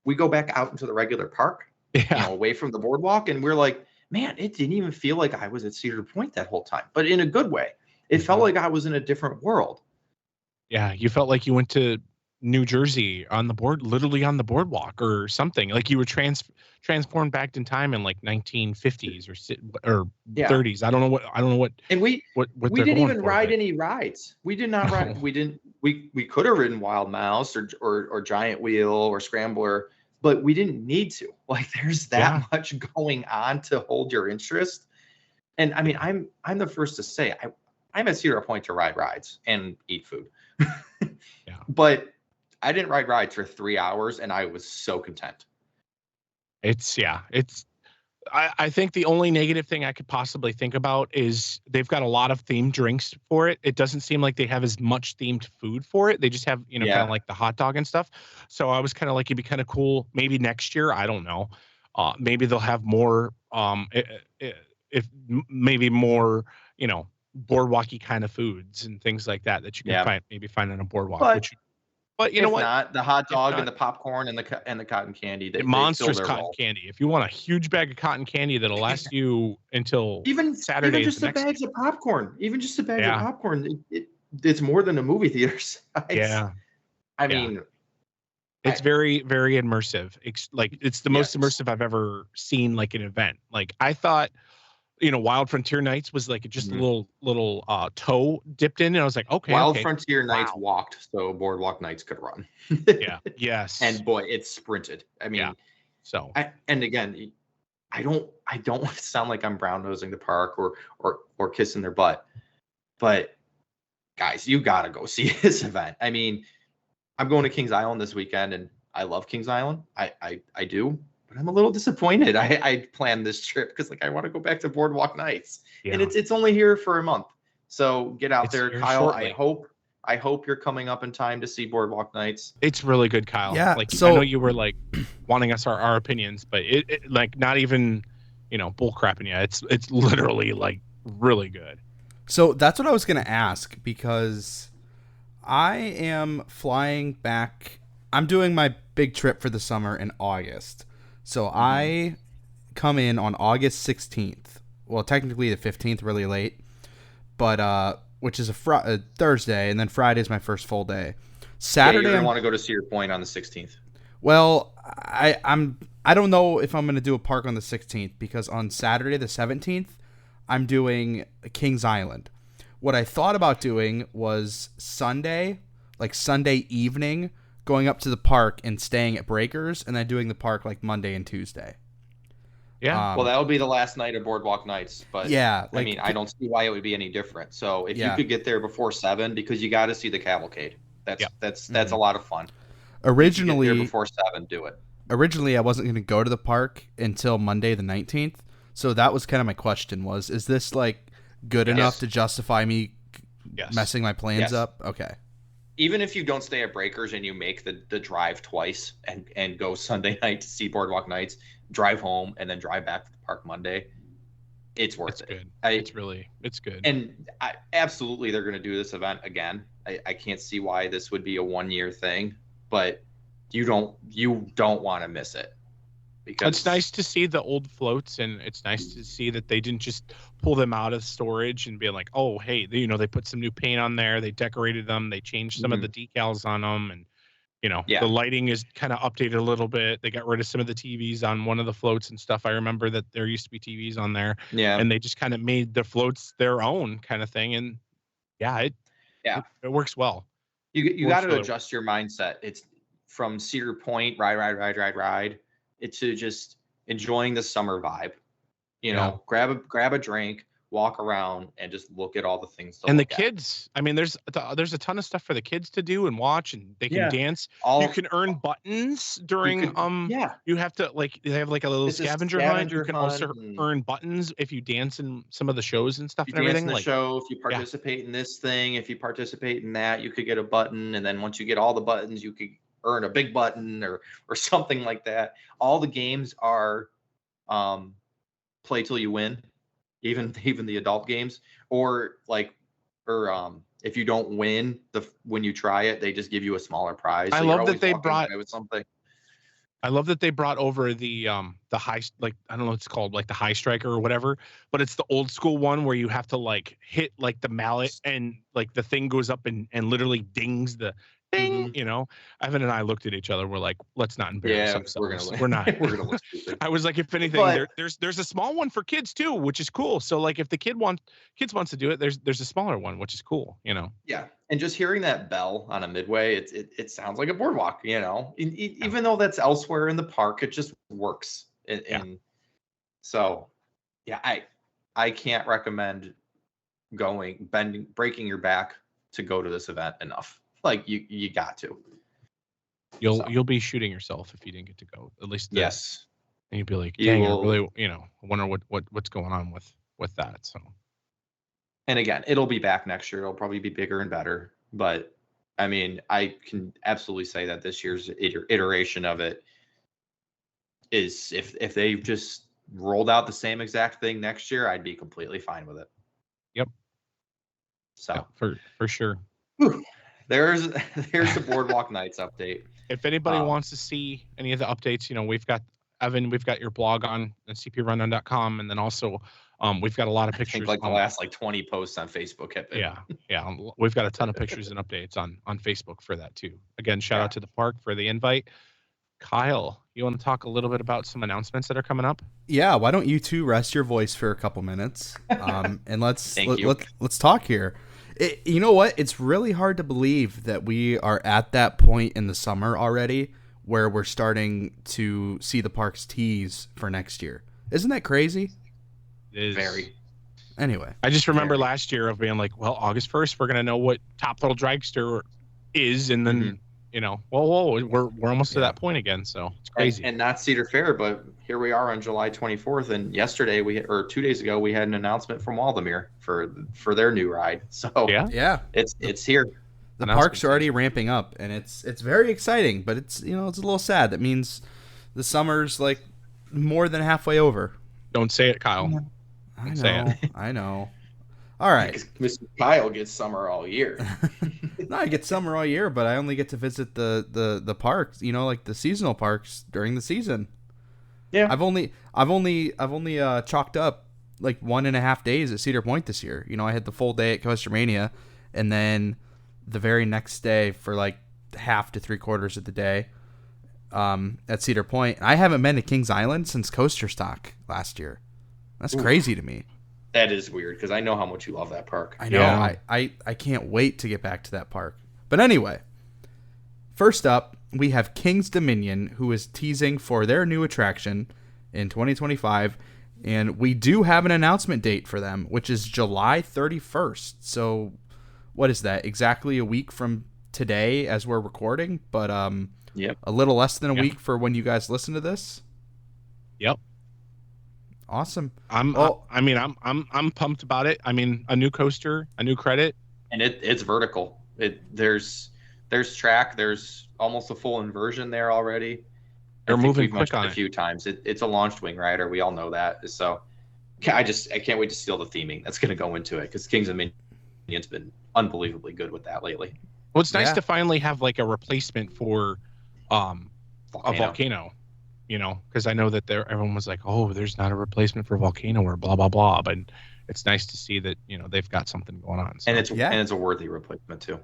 we go back out into the regular park, you know, away from the boardwalk, and we're like, man, it didn't even feel like I was at Cedar Point that whole time, but in a good way. It felt like I was in a different world. Yeah, you felt like you went to New Jersey literally on the boardwalk or something. Like you were transformed back in time in like 1950s or 30s. I don't know what. And we didn't even ride any rides. We did not ride. We could have ridden Wild Mouse or Giant Wheel or Scrambler, but we didn't need to. Like, there's that much going on to hold your interest. And I mean, I'm the first to say I'm at Cedar Point to ride rides and eat food. But I didn't ride rides for 3 hours, and I was so content. I think the only negative thing I could possibly think about is they've got a lot of themed drinks for it. It doesn't seem like they have as much themed food for it. They just have, kind of like the hot dog and stuff. So I was kind of like, it'd be kind of cool. Maybe next year, I don't know. Maybe they'll have more, if maybe more, boardwalky kind of foods and things like that you can find on a boardwalk. But you know what? Not the hot dog and the popcorn and the cotton candy. Monstrous cotton candy. If you want a huge bag of cotton candy that'll last you until Saturday. Even just the bags of popcorn. Even just the bags of popcorn. It's more than a movie theater size. Yeah. I mean, It's very, very immersive. It's the most immersive I've ever seen, like an event. Like I thought, Wild Frontier Nights was like just a little toe dipped in, and I was like, okay. Wild Frontier Nights walked, so Boardwalk Nights could run. Yeah. Yes. And boy, it sprinted. I mean, so and again, I don't want to sound like I'm brown nosing the park or kissing their butt, but guys, you gotta go see this event. I mean, I'm going to Kings Island this weekend, and I love Kings Island. I do. But I'm a little disappointed. I planned this trip because I want to go back to Boardwalk Nights, and it's only here for a month. So get out there, Kyle. Shortly. I hope you're coming up in time to see Boardwalk Nights. It's really good, Kyle. Yeah. I know you were wanting us our opinions, but it not even bull crapping you. It's literally really good. So that's what I was gonna ask, because I am flying back. I'm doing my big trip for the summer in August. So I come in on August 16th. Well, technically the 15th, really late, but which is a Thursday, and then Friday is my first full day. Saturday, you're gonna want to go to Cedar Point on the 16th. Well, I don't know if I'm gonna do a park on the 16th, because on Saturday the 17th I'm doing Kings Island. What I thought about doing was Sunday evening, going up to the park and staying at Breakers, and then doing the park Monday and Tuesday. Yeah. Well, that'll be the last night of Boardwalk Nights, but yeah, I mean, I don't see why it would be any different. So if you could get there before 7, because you got to see the cavalcade. That's a lot of fun. Originally, if you get there before 7, do it. Originally, I wasn't going to go to the park until Monday the 19th. So that was kind of my question: is this good enough to justify me messing my plans up? Okay. Even if you don't stay at Breakers and you make the drive twice and go Sunday night to see Boardwalk Nights, drive home, and then drive back to the park Monday, it's worth it. Good. It's good. And absolutely, they're going to do this event again. I can't see why this would be a 1-year thing, but you don't want to miss it. Because it's nice to see the old floats, and it's nice to see that they didn't just pull them out of storage and be like, oh, hey, they put some new paint on there, they decorated them, they changed some of the decals on them, and the lighting is kind of updated a little bit. They got rid of some of the TVs on one of the floats and stuff. I remember that there used to be TVs on there, and they just kind of made the floats their own kind of thing, and it works well. You got to adjust your mindset. It's from Cedar Point, ride. It's to just enjoying the summer vibe, grab a drink, walk around, and just look at all the things. And the kids, I mean, there's a ton of stuff for the kids to do and watch, and they can dance. You can earn buttons during, you have to they have a little scavenger hunt. You can also earn buttons if you dance in some of the shows and stuff and everything. Dance in the show, if you participate in this thing, if you participate in that, you could get a button. And then once you get all the buttons, you could earn a big button or something like that. All the games are play till you win, even the adult games, or if you don't win when you try it, they just give you a smaller prize. I love that they brought with something. I love that they brought over the high, I don't know what it's called, the high striker or whatever, but it's the old school one where you have to hit the mallet and the thing goes up and literally dings the ding. Evan and I looked at each other. We're like, let's not embarrass ourselves. We're not. We're gonna look stupid. I was like, if anything, there's a small one for kids too, which is cool. So if the kids wants to do it, there's a smaller one, which is cool. Yeah, and just hearing that bell on a midway, it sounds like a boardwalk. Even though that's elsewhere in the park, it just works. So, I can't recommend breaking your back to go to this event enough. You got to. You'll be shooting yourself if you didn't get to go. At least yes. And you'd be like, dang, I really, I wonder what's going on with that. So. And again, it'll be back next year. It'll probably be bigger and better. But I mean, I can absolutely say that this year's iteration of it is, if they just rolled out the same exact thing next year, I'd be completely fine with it. Yep. So for sure. Whew. There's the Boardwalk Nights update. If anybody wants to see any of the updates, we've got Evan, we've got your blog on cprundown.com, and then also We've got a lot of I pictures. think like the last 20 posts on Facebook have been. Yeah. We've got a ton of pictures and updates on Facebook for that too. Again, shout out to the park for the invite. Kyle, you want to talk a little bit about some announcements that are coming up? Yeah, why don't you two rest your voice for a couple minutes, and let's talk here. You know what? It's really hard to believe that we are at that point in the summer already where we're starting to see the parks tease for next year. Isn't that crazy? It is. Very. Anyway, I just remember last year of being like, well, August 1st, we're going to know what Top Thrill Dragster is, and then whoa, we're almost to that point again, so it's crazy. And not Cedar Fair, but here we are on July 24th, and yesterday 2 days ago we had an announcement from Waldemir for their new ride. So yeah, it's here. The parks are already ramping up, and it's very exciting, but it's it's a little sad. That means the summer's like more than halfway over. Don't say it, Kyle. I know. All right. Mr. Kyle gets summer all year. No, I get summer all year, but I only get to visit the parks, like the seasonal parks during the season. Yeah. I've only chalked up like 1.5 days at Cedar Point this year. I had the full day at Coaster Mania, and then the very next day for like half to 3/4 of the day at Cedar Point. I haven't been to Kings Island since Coaster Stock last year. That's crazy to me. That is weird because I know how much you love that park. I know. Yeah. I can't wait to get back to that park. But anyway, first up, we have Kings Dominion, who is teasing for their new attraction in 2025. And we do have an announcement date for them, which is July 31st. So what is that? Exactly a week from today as we're recording, but a little less than a week for when you guys listen to this. Yep. Awesome. I'm pumped about it. I mean, a new coaster, a new credit, and it's vertical. There's track. There's almost a full inversion there already. They're moving quick on it a few times. It's a launched wing rider. We all know that. So I can't wait to see all the theming that's going to go into it because Kings Dominion's been unbelievably good with that lately. Well, it's nice to finally have like a replacement for a volcano. Because I know that everyone was like, oh, there's not a replacement for Volcano or blah, blah, blah. But it's nice to see that, they've got something going on. So. And it's a worthy replacement, too.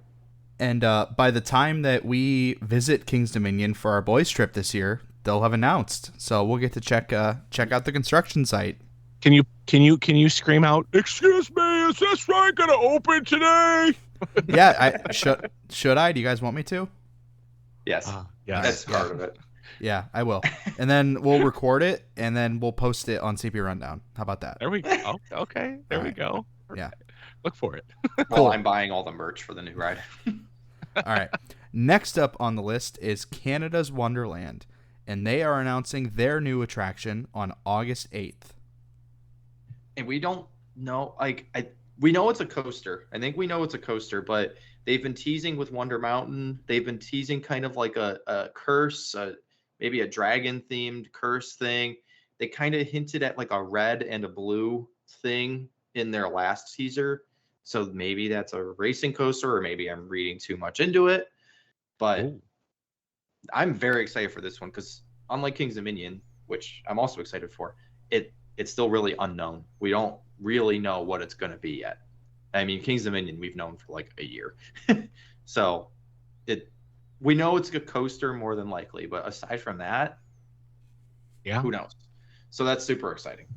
And by the time that we visit Kings Dominion for our boys trip this year, they'll have announced. So we'll get to check out the construction site. Can you scream out, "Excuse me, is this ride going to open today?" Yeah, should I? Do you guys want me to? Yes. That's part of it. Yeah, I will. And then we'll record it, and then we'll post it on CP Rundown. How about that? There we go. Okay, there we go. Yeah. Look for it. Cool. I'm buying all the merch for the new ride. All right. Next up on the list is Canada's Wonderland, and they are announcing their new attraction on August 8th. And we don't know, we know it's a coaster. I think we know it's a coaster, but they've been teasing with Wonder Mountain. They've been teasing kind of like a curse, maybe a dragon-themed curse thing. They kind of hinted at like a red and a blue thing in their last teaser. So maybe that's a racing coaster, or maybe I'm reading too much into it. But I'm very excited for this one because unlike Kings Dominion, which I'm also excited for, it's still really unknown. We don't really know what it's going to be yet. I mean, Kings Dominion we've known for like a year. So we know it's a coaster more than likely, but aside from that, who knows? So that's super exciting.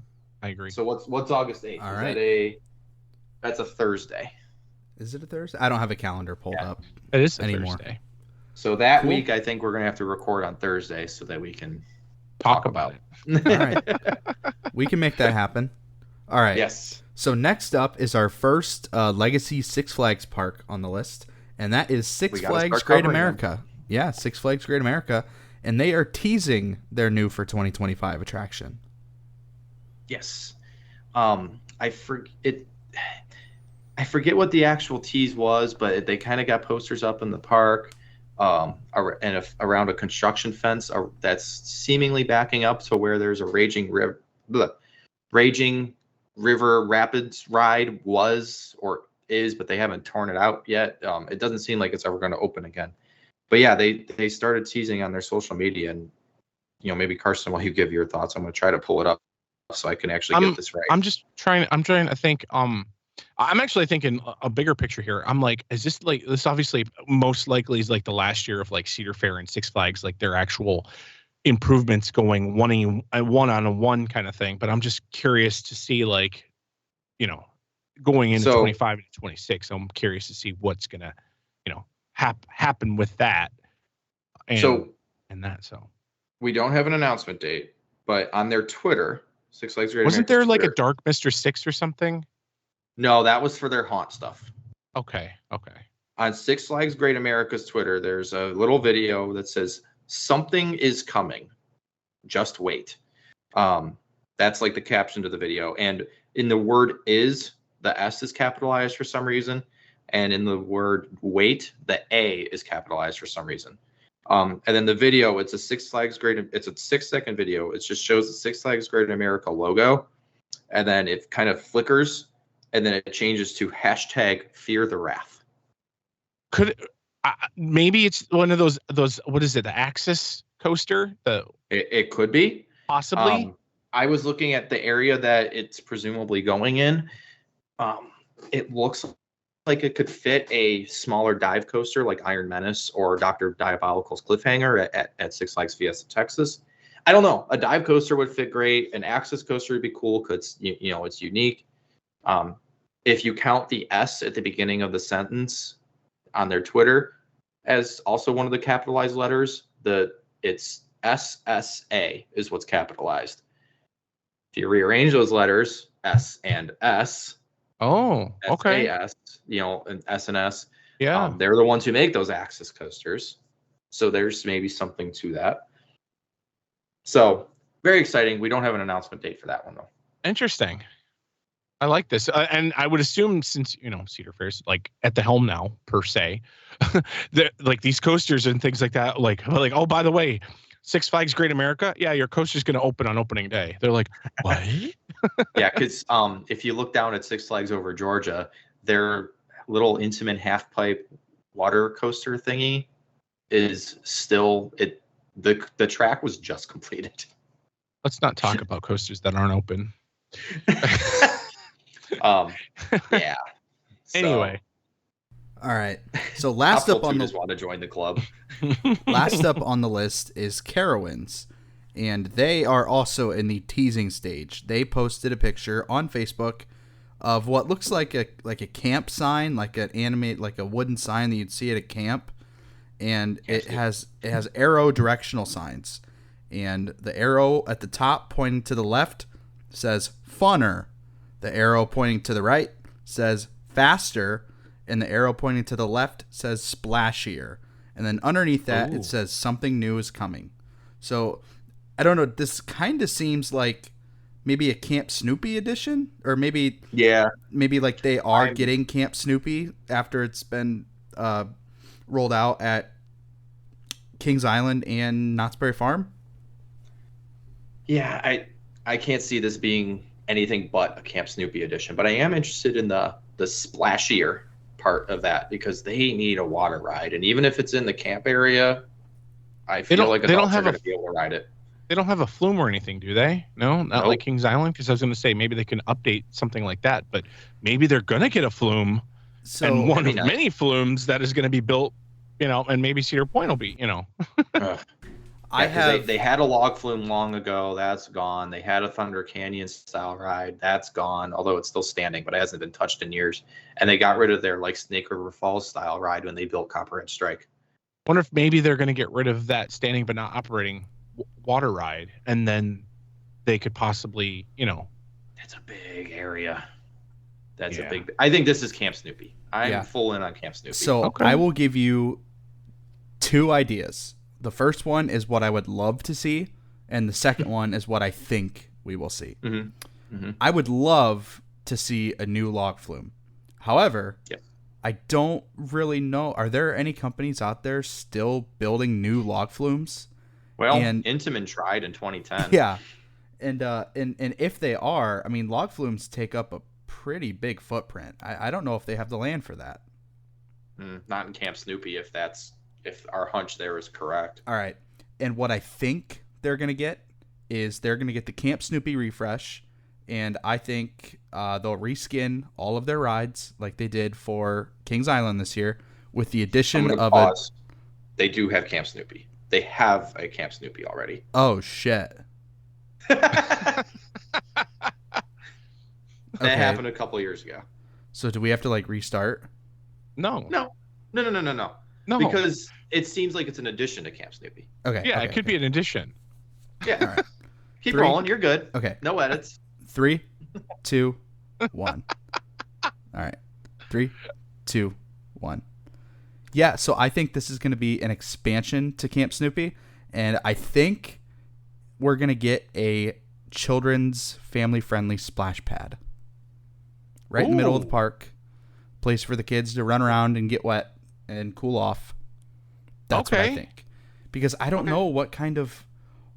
I agree. So what's August 8th? All right. That's a Thursday. Is it a Thursday? I don't have a calendar pulled up. It is anymore. Thursday. So that week, I think we're going to have to record on Thursday so that we can talk about it. All right. We can make that happen. All right. Yes. So next up is our first Legacy Six Flags park on the list, and that is Six Flags Great America. Yeah, Six Flags Great America, and they are teasing their new for 2025 attraction. Yes. I forget what the actual tease was, but they kind of got posters up in the park around a construction fence that's seemingly backing up to where there's a raging river rapids ride was or is, but they haven't torn it out yet. It doesn't seem like it's ever going to open again. But yeah, they started teasing on their social media, and maybe Carson, while you give your thoughts, I'm going to try to pull it up so I can actually get this right. I'm trying to think. I'm actually thinking a bigger picture here. I'm like, is this like this? Obviously, most likely is like the last year of like Cedar Fair and Six Flags, like their actual improvements going one-on-one kind of thing. But I'm just curious to see, like, going into 25 and 26. I'm curious to see what's gonna, happen with that. So we don't have an announcement date, but on their Twitter, Six Flags Great wasn't America's there like Twitter, a Dark Mr. Six or something? No, that was for their haunt stuff. Okay. On Six Flags Great America's Twitter, there's a little video that says, "Something is coming. Just wait." That's like the caption to the video. And in the word "is," the S is capitalized for some reason. And in the word "wait," the A is capitalized for some reason. And then the video, it's a 6-second video. It just shows the Six Flags Great America logo. And then it kind of flickers. And then it changes to #Fear the Wrath. Maybe it's one of those, what is it? The Axis coaster? It could be. Possibly. I was looking at the area that it's presumably going in. It looks like it could fit a smaller dive coaster like Iron Menace or Dr. Diabolical's Cliffhanger at Six Flags Fiesta, Texas. I don't know. A dive coaster would fit great. An Axis coaster would be cool because it's unique. If you count the S at the beginning of the sentence on their Twitter as also one of the capitalized letters, it's SSA is what's capitalized. If you rearrange those letters, S and S. Oh, okay. SAS, and S and S. Yeah. They're the ones who make those Axis coasters. So there's maybe something to that. So very exciting. We don't have an announcement date for that one, though. Interesting. I like this. And I would assume, since, Cedar Fair's like at the helm now, per se, that like these coasters and things like that, like, oh, by the way, Six Flags Great America, yeah, your coaster's going to open on opening day. They're like, what? Yeah, because if you look down at Six Flags Over Georgia, their little Intamin half pipe water coaster thingy is still the track was just completed. Let's not talk about coasters that aren't open. Yeah. Anyway. All right. So last up on just want to join the club. Last up on the list is Carowinds, and they are also in the teasing stage. They posted a picture on Facebook of what looks like a camp sign, like a wooden sign that you'd see at a camp, and it has arrow directional signs, and the arrow at the top pointing to the left says funner, the arrow pointing to the right says faster, and the arrow pointing to the left says splashier. And then underneath that, It says something new is coming. So, I don't know. This kind of seems like maybe a Camp Snoopy edition, or maybe like they are getting Camp Snoopy after it's been rolled out at Kings Island and Knott's Berry Farm. Yeah, I can't see this being anything but a Camp Snoopy edition, but I am interested in the splashier part of that because they need a water ride, and even if it's in the camp area, I feel like adults are going to be able to ride it. They don't have a flume or anything, do they? No, not like Kings Island. Because I was going to say maybe they can update something like that, but maybe they're going to get a flume, and one of many flumes that is going to be built, and maybe Cedar Point will be, They had a log flume long ago. That's gone. They had a Thunder Canyon style ride. That's gone, although it's still standing, but it hasn't been touched in years. And they got rid of their Snake River Falls style ride when they built Copperhead Strike. Wonder if maybe they're going to get rid of that standing but not operating water ride, and then they could possibly, That's a big area. That's a big. I think this is Camp Snoopy. I'm full in on Camp Snoopy. So I will give you two ideas. The first one is what I would love to see, and the second one is what I think we will see. Mm-hmm. Mm-hmm. I would love to see a new log flume. However, I don't really know. Are there any companies out there still building new log flumes? Well, Intamin tried in 2010. Yeah, and if they are, I mean, log flumes take up a pretty big footprint. I don't know if they have the land for that. Not in Camp Snoopy, if our hunch there is correct. All right. And what I think they're going to get is they're going to get the Camp Snoopy refresh, and I think they'll reskin all of their rides like they did for Kings Island this year with the addition of pause. They do have Camp Snoopy. They have a Camp Snoopy already. Oh, shit. That happened a couple years ago. So do we have to like restart? No. No. Because it seems like it's an addition to Camp Snoopy. Okay. Yeah, it could be an addition. Yeah. All right. Keep rolling. You're good. Okay. No edits. 3, 2, 1. All right. 3, 2, 1. Yeah, so I think this is going to be an expansion to Camp Snoopy, and I think we're going to get a children's family-friendly splash pad. Right in the middle of the park. Place for the kids to run around and get wet and cool off. That's what I think. Because I don't know what kind of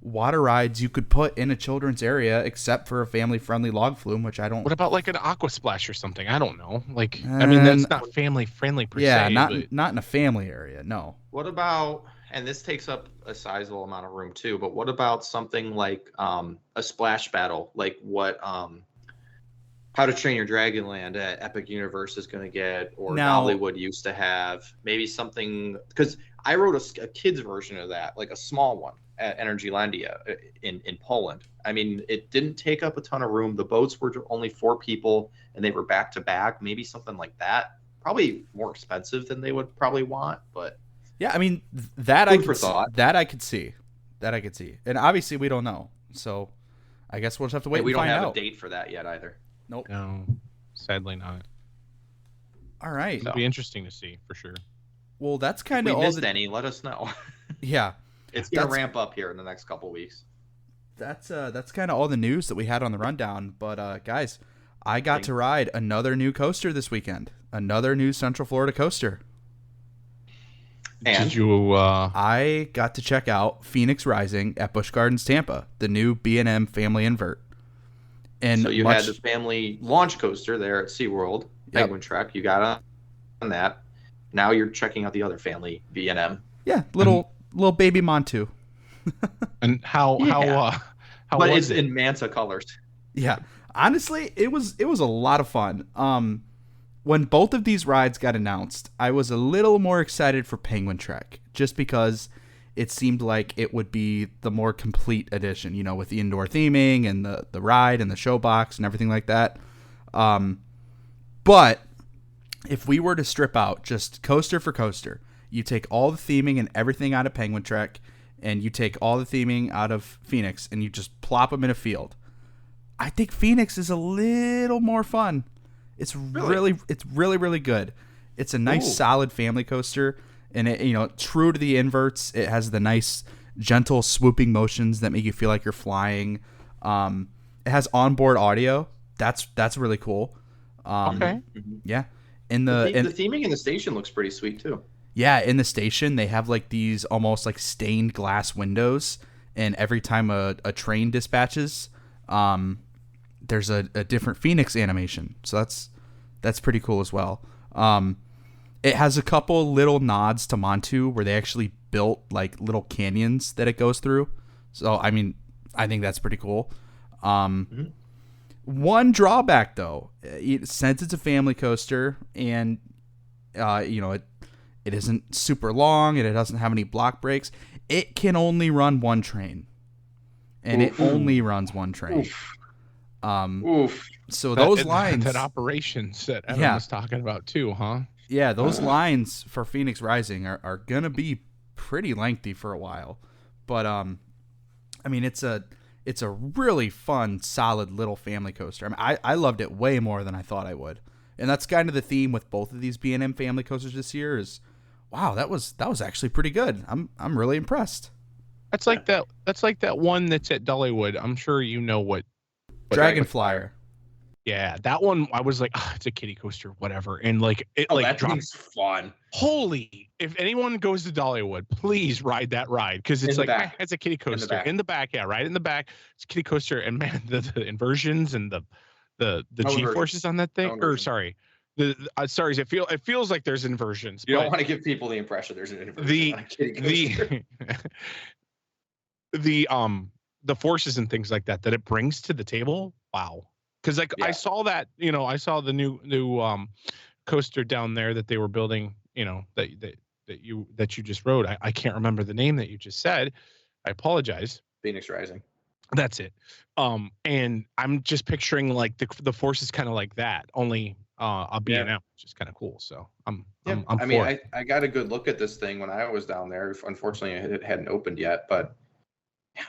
water rides you could put in a children's area except for a family-friendly log flume, which I don't... What about like an aqua splash or something? I don't know. Like, I mean, that's not family-friendly per se. Yeah, not in a family area, no. What about, and this takes up a sizable amount of room too, but what about something like a splash battle, like what How to Train Your Dragon Land at Epic Universe is going to get, or Dollywood used to have? Maybe something, because I wrote a kid's version of that, like a small one at Energylandia in Poland. I mean, it didn't take up a ton of room. The boats were only 4 people, and they were back to back. Maybe something like that. Probably more expensive than they would probably want, but yeah, I mean that I could see. That I could see, and obviously we don't know, so I guess we'll just have to wait. We don't have a date for that yet either. Nope. No, sadly not. All right. It'll be interesting to see for sure. Well, that's kind of all. If we missed any, let us know. Yeah. It's going to ramp up here in the next couple weeks. That's kind of all the news that we had on the rundown. But guys, I got to ride another new coaster this weekend. Another new Central Florida coaster. And did you? I got to check out Phoenix Rising at Busch Gardens Tampa, the new B&M family invert. And so you had the family launch coaster there at SeaWorld, Penguin Trek. You got on that. Now you're checking out the other family B&M. Yeah, little baby Montu. And how but was it's it? in Manta colors. Yeah, honestly, it was a lot of fun. When both of these rides got announced, I was a little more excited for Penguin Trek, just because it seemed like it would be the more complete edition, you know, with the indoor theming and the ride and the show box and everything like that. But if we were to strip out just coaster for coaster, you take all the theming and everything out of Penguin Trek, and you take all the theming out of Phoenix, and you just plop them in a field, I think Phoenix is a little more fun. It's really good. It's a nice, solid family coaster, and it, you know, true to the inverts. It has the nice, gentle swooping motions that make you feel like you're flying. It has onboard audio. That's really cool. Okay. Yeah. The theming in the station looks pretty sweet too. Yeah, in the station they have like these almost like stained glass windows, and every time a train dispatches, there's a different Phoenix animation. So that's pretty cool as well. It has a couple little nods to Montu where they actually built like little canyons that it goes through. So I mean, I think that's pretty cool. One drawback though, since it's a family coaster and you know, it isn't super long and it doesn't have any block breaks, it can only run one train. And it only runs one train. So those lines, that operations that Evan was talking about too, huh? Yeah, those lines for Phoenix Rising are gonna be pretty lengthy for a while. But I mean, it's a really fun, solid little family coaster. I mean, I loved it way more than I thought I would. And that's kind of the theme with both of these B&M family coasters this year is, wow, that was actually pretty good. I'm really impressed. That's like that one that's at Dollywood. I'm sure you know what Dragon Flyer. Yeah, that one I was like, it's a kiddie coaster, whatever. And like that thing's fun. Holy, if anyone goes to Dollywood, please ride that ride, because it's like it's a kiddie coaster in the back. Yeah, right in the back. It's a kiddie coaster, and man, the inversions and the G-forces on that thing. Or sorry. It feels like there's inversions. You don't want to give people the impression there's an inversion. The the forces and things like that it brings to the table. Wow. Because like I saw that, I saw the new coaster down there that they were building, that you just rode. I can't remember the name that you just said. I apologize. Phoenix Rising. That's it. And I'm just picturing like the force is kind of like that, only a B&M, which is kind of cool. So I'm I mean, I got a good look at this thing when I was down there. Unfortunately, it hadn't opened yet, but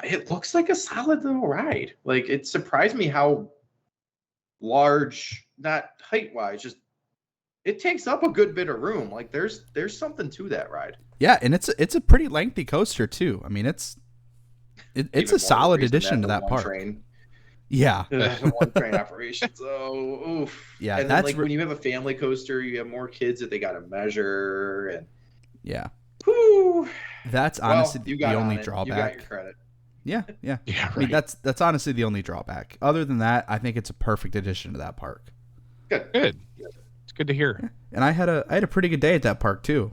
it looks like a solid little ride. Like, it surprised me how large, not height wise, just it takes up a good bit of room. Like, there's something to that ride. Yeah, and it's a pretty lengthy coaster too. I mean, it's a solid addition to that park. Train. Yeah, the one train operation. So, oof. Yeah, and then, like, when you have a family coaster, you have more kids that they got to measure, and whew. That's honestly the only drawback. You got your credit. Yeah. Right. I mean, that's honestly the only drawback. Other than that, I think it's a perfect addition to that park. Good. It's good to hear. And I had a pretty good day at that park too.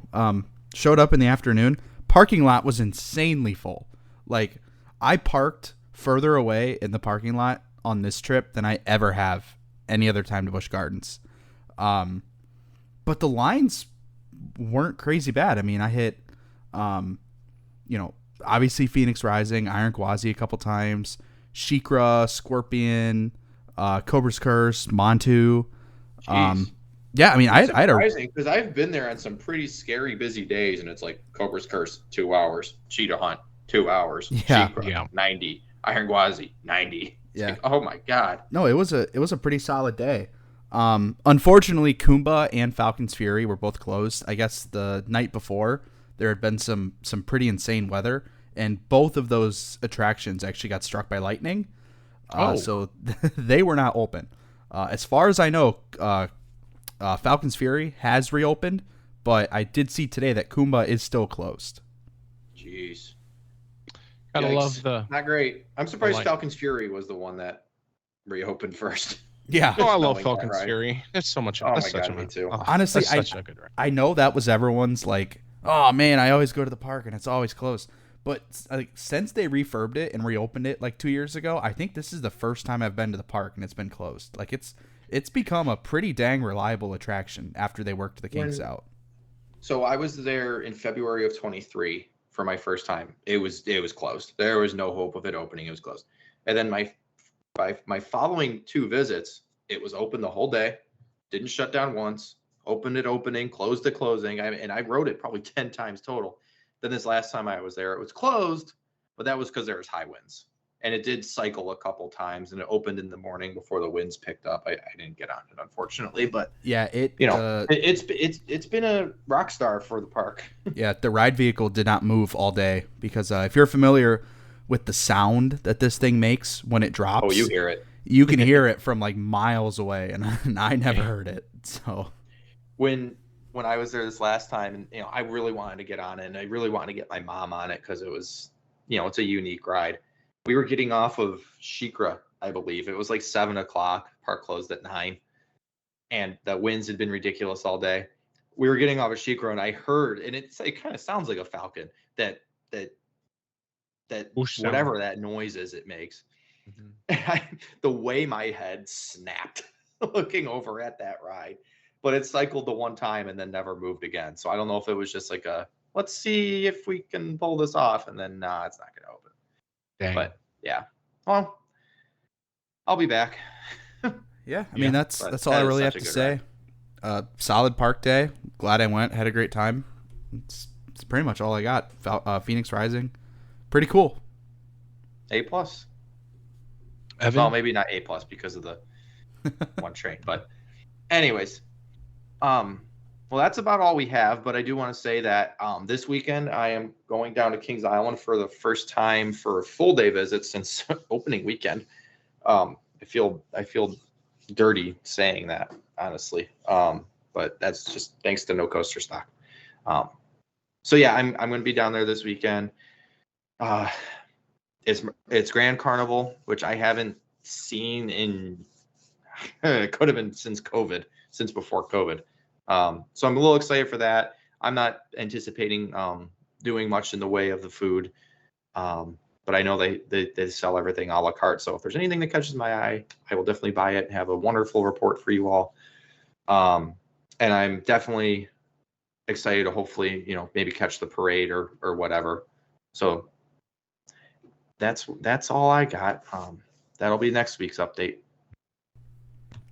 Showed up in the afternoon. Parking lot was insanely full. Like, I parked further away in the parking lot on this trip than I ever have any other time to Busch Gardens. But the lines weren't crazy bad. I mean, I hit, obviously Phoenix Rising, Iron Gwazi a couple times, Sheikra, Scorpion, Cobra's Curse, Montu. Yeah, I mean, I had a because I've been there on some pretty scary busy days, and it's like Cobra's Curse 2 hours, Cheetah Hunt 2 hours, Sheikra 90, Iron Gwazi 90. It's like, oh my god! No, it was a pretty solid day. Unfortunately, Kumba and Falcon's Fury were both closed. I guess the night before there had been some pretty insane weather, and both of those attractions actually got struck by lightning. So they were not open. As far as I know, Falcon's Fury has reopened, but I did see today that Kumba is still closed. Jeez. Gotta love the... Not great. I'm surprised Falcon's Fury was the one that reopened first. Yeah. Oh, I love Falcon's Fury. That's so much. Oh that's my such god, me too. Honestly, such a good ride. I know that was everyone's like, oh man, I always go to the park and it's always closed. But like, since they refurbed it and reopened it like 2 years ago, I think this is the first time I've been to the park and it's been closed. Like, it's become a pretty dang reliable attraction after they worked the kinks out. So I was there in February of 23 for my first time. It was closed. There was no hope of it opening. It was closed. And then my following 2 visits, it was open the whole day. Didn't shut down once. Opened at opening, closed at closing. And I rode it probably 10 times total. Then this last time I was there, it was closed, but that was because there was high winds. And it did cycle a couple times, and it opened in the morning before the winds picked up. I didn't get on it, unfortunately, but yeah, it's been a rock star for the park. Yeah, the ride vehicle did not move all day because if you're familiar with the sound that this thing makes when it drops, you hear it. You can hear it from like miles away, and I never heard it. So when I was there this last time, and I really wanted to get on it, and I really wanted to get my mom on it because it was, it's a unique ride. We were getting off of Sheikra, I believe. It was like 7 o'clock. Park closed at 9. And the winds had been ridiculous all day. We were getting off of Sheikra, and I heard, and it kind of sounds like a falcon, that whatever that noise is it makes. Mm-hmm. The way my head snapped looking over at that ride. But it cycled the one time and then never moved again. So I don't know if it was just like let's see if we can pull this off. And then, nah, it's not going to open. Dang. But yeah, well, I'll be back. Yeah, I mean that's all I really have to say. Solid park day. Glad I went. Had a great time. It's pretty much all I got. Phoenix Rising, pretty cool. A+. Well, maybe not A+ because of the one train, but anyways, well, that's about all we have, but I do want to say that this weekend I am going down to Kings Island for the first time for a full day visit since opening weekend. I feel dirty saying that, honestly, but that's just thanks to no coaster stock. So yeah, I'm going to be down there this weekend. It's Grand Carnival, which I haven't seen in it could have been since before COVID. So I'm a little excited for that. I'm not anticipating doing much in the way of the food. But I know they sell everything a la carte. So if there's anything that catches my eye, I will definitely buy it and have a wonderful report for you all. And I'm definitely excited to hopefully, maybe catch the parade or whatever. So that's all I got. That'll be next week's update.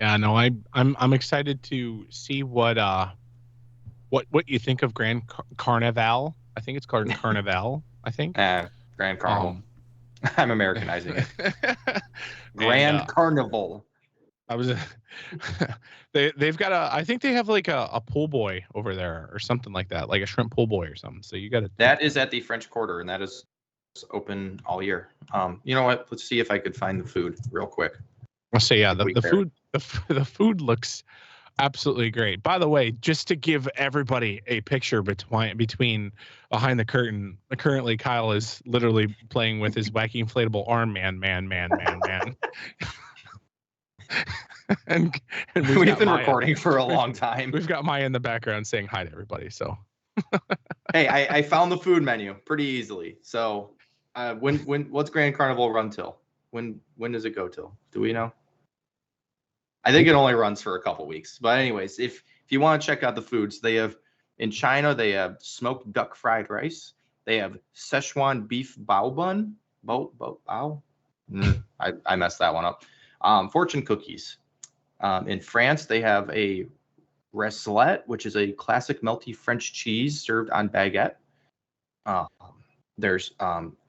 Yeah, no, I'm excited to see what you think of Grand Carnival. I think it's called Carnival. I think. Grand Carnival. I'm Americanizing it. Grand Carnival. I was. They've got I think they have like a pool boy over there or something like that, like a shrimp pool boy or something. So you got to. That is at the French Quarter, and that is open all year. You know what? Let's see if I could find the food real quick. I'll say the food looks absolutely great. By the way, just to give everybody a picture between behind the curtain, currently Kyle is literally playing with his wacky inflatable arm man. and we've been recording for a long time. We've got Maya in the background saying hi to everybody. So hey, I found the food menu pretty easily. So what's Grand Carnival run till? When does it go till? Do we know? I think it only runs for a couple weeks. But anyways, if you want to check out the foods, they have in China, they have smoked duck fried rice. They have Szechuan beef bao bun. Bao? I messed that one up. Fortune cookies. In France, they have a raclette, which is a classic melty French cheese served on baguette. There's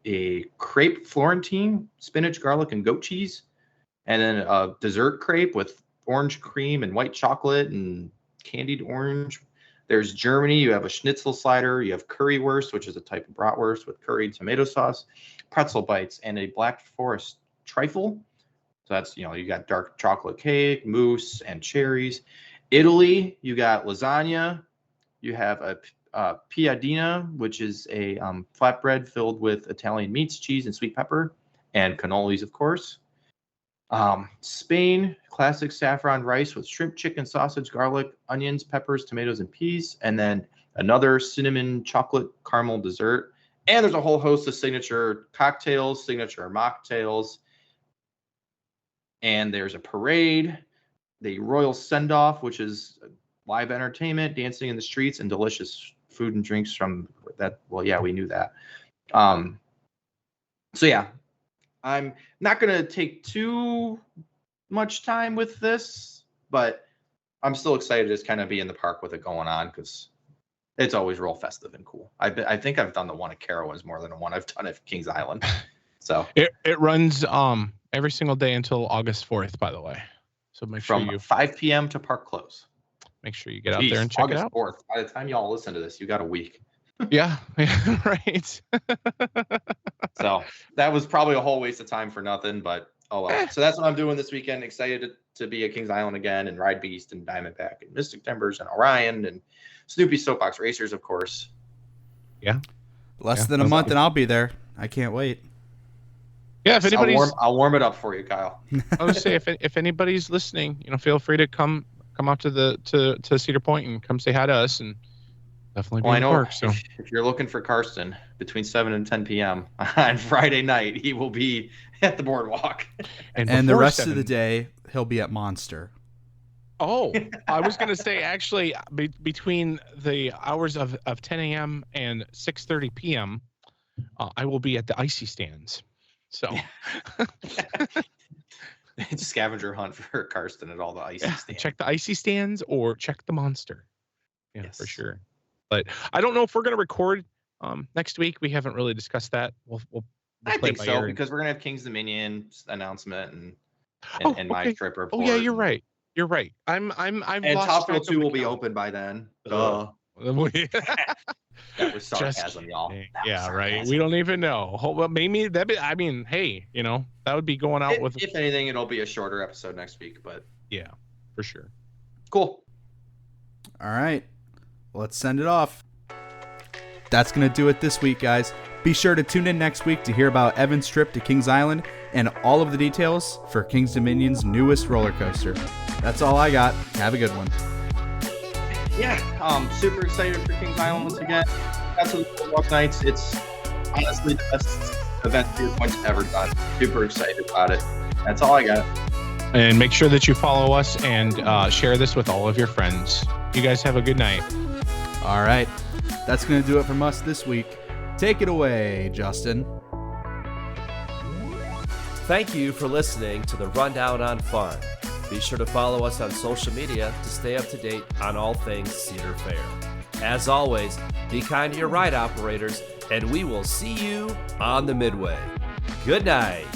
a crepe Florentine, spinach, garlic, and goat cheese. And then a dessert crepe with orange cream and white chocolate and candied orange. There's Germany. You have a schnitzel slider. You have currywurst, which is a type of bratwurst with curry and tomato sauce, pretzel bites, and a Black Forest trifle. So that's, you got dark chocolate cake, mousse, and cherries. Italy, you got lasagna. You have a piadina, which is a flatbread filled with Italian meats, cheese, and sweet pepper, and cannolis, of course. Spain, classic saffron rice with shrimp, chicken, sausage, garlic, onions, peppers, tomatoes, and peas. And then another cinnamon chocolate caramel dessert. And there's a whole host of signature cocktails, signature mocktails. And there's a parade, the royal send-off, which is live entertainment, dancing in the streets, and delicious food and drinks from that. Well, yeah, we knew that. So yeah, I'm not going to take too much time with this, but I'm still excited to just kind of be in the park with it going on because it's always real festive and cool. I think I've done the one at Carowinds more than the one I've done at Kings Island. So it runs every single day until August 4th, by the way. So make sure from 5 p.m. to park close. Make sure you get out there and check August it out. 4th. By the time y'all listen to this, you got a week. Yeah, right. So that was probably a whole waste of time for nothing, but oh well. So that's what I'm doing this weekend. Excited to be at Kings Island again and ride Beast and Diamondback and Mystic Timbers and Orion and Snoopy Soapbox Racers, of course. Yeah. Less than a month and I'll be there. I can't wait. Yeah, if anybody's, I'll warm it up for you, Kyle. I would say if anybody's listening, feel free to come out to Cedar Point and come say hi to us and definitely be in the park. So if you're looking for Karsten between 7 and 10 p.m. on Friday night, he will be at the boardwalk. And the rest of the day, he'll be at Monster. Oh, I was going to say, actually, between the hours of 10 a.m. and 6:30 p.m., I will be at the icy stands. So it's a scavenger hunt for Karsten at all the icy stands. Check the icy stands or check the Monster. Yeah, yes. For sure. But I don't know if we're going to record next week. We haven't really discussed that. We'll I think so because we're going to have King's Dominion announcement and my trip report. Oh yeah, you're right. You're right. I'm and Topsville 2 will be open by then. That was sarcasm, y'all. Yeah, right. We don't even know. Well, maybe hey, that would be going out with. If anything, it'll be a shorter episode next week, but yeah, for sure. Cool. All right, let's send it off. That's gonna do it this week, guys. Be sure to tune in next week to hear about Evan's trip to Kings Island and all of the details for Kings Dominion's newest roller coaster. That's all I got. Have a good one. Yeah, super excited for Kings Island once again. That's what the Boardwalk Nights. It's honestly the best event Cedar Point's ever done. Super excited about it. That's all I got. And make sure that you follow us and share this with all of your friends. You guys have a good night. All right. That's going to do it from us this week. Take it away, Justin. Thank you for listening to the Rundown on Fun. Be sure to follow us on social media to stay up to date on all things Cedar Fair. As always, be kind to your ride operators, and we will see you on the Midway. Good night.